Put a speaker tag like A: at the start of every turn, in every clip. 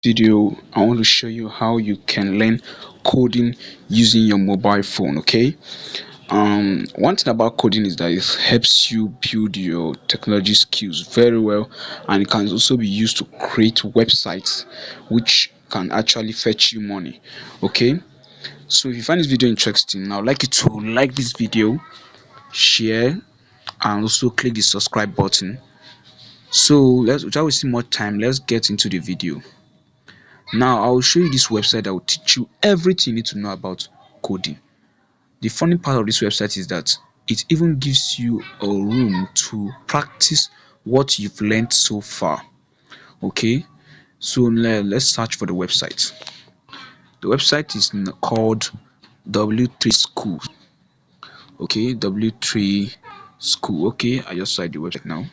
A: Video I want to show you how you can learn coding using your mobile phone. Okay, one thing about coding is that it helps you build your technology skills very well, and it can also be used to create websites which can actually fetch you money. Okay, so if you find this video interesting, I would like you to like this video, share, and also click the subscribe button. So without wasting more time, let's get into the video. Now I will show you this website that will teach you everything you need to know about coding. The funny part of this website is that it even gives you a room to practice what you've learned so far. Okay, so let's search for the website. The website is called W3 School. Okay, W3 School. Okay, I just saw the website now.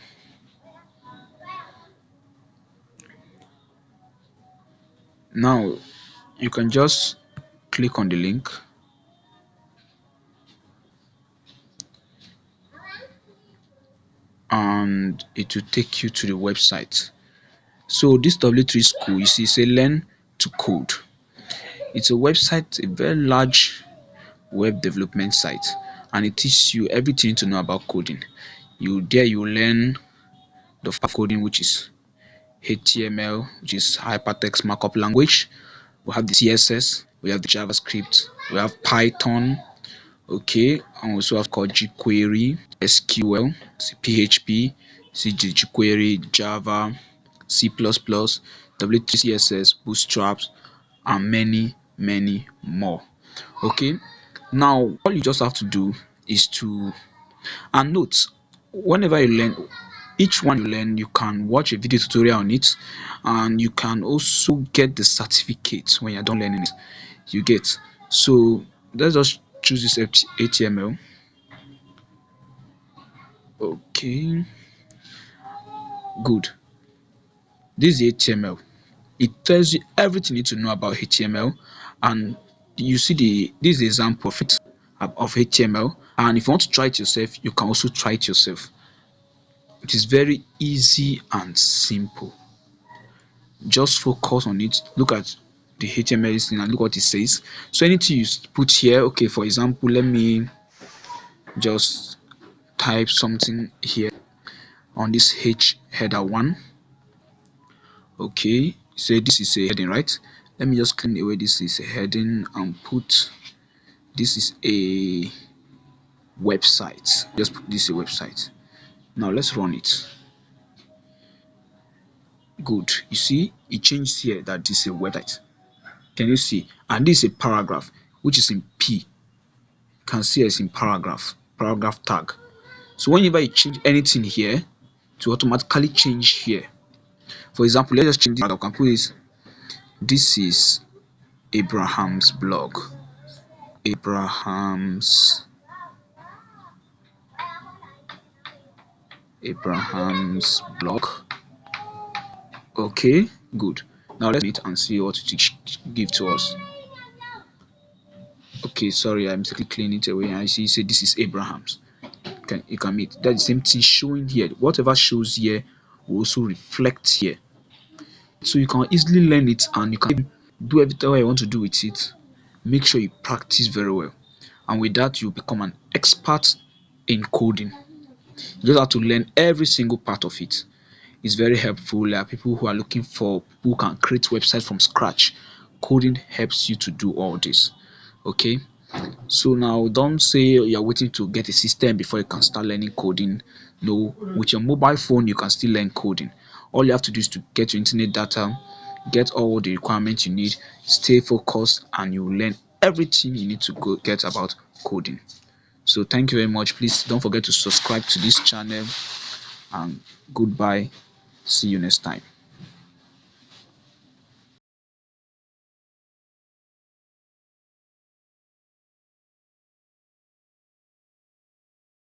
A: Now you can just click on the link and it will take you to the website. So this W3 School, you see, say learn to code. It's a website, a very large web development site, and it teaches you everything to know about coding. You learn the coding, which is HTML, which is hypertext markup language. We have the CSS, we have the JavaScript, we have Python. Okay, and we also have called jQuery, SQL, PHP, jQuery, Java, C++, W3 CSS, Bootstraps, and many more. Okay, now all you just have to do is to, and note, whenever you learn, each one you learn, you can watch a video tutorial on it, and you can also get the certificate when you're done learning it. You get. So let's just choose this HTML. Okay, good. This is HTML. It tells you everything you need to know about HTML, and you see this is the example of HTML. And if you want to try it yourself, you can also try it yourself. It is very easy and simple. Just focus on it, look at the HTML thing and look what it says. So anything you put here, okay, for example, let me just type something here on this header 1. Okay, so this is a heading, right? Let me just clean away this is a heading and put this is a website. Just put this a website. Now let's run it. Good. You see it changed here that this is a website. Can you see? And this is a paragraph which is in P. You can see it's in paragraph tag. So whenever you change anything here, to automatically change here. For example, let's just change this. I can put this is Abraham's blog. Abraham's blog. Okay, good. Now let's read and see what it give to us. Okay, sorry, I'm simply cleaning it away. I see say this is Abraham's. You can meet that's the same thing showing here. Whatever shows here will also reflect here. So you can easily learn it and you can do everything you want to do with it. Make sure you practice very well, and with that you become an expert in coding. You just have to learn every single part of it. It's very helpful. There are people who are looking for who can create websites from scratch. Coding helps you to do all this. Okay, so now don't say you're waiting to get a system before you can start learning coding. No, with your mobile phone you can still learn coding. All you have to do is to get your internet data, get all the requirements you need, stay focused, and you learn everything you need to go get about coding. So thank you very much. Please don't forget to subscribe to this channel, and goodbye. See you next time.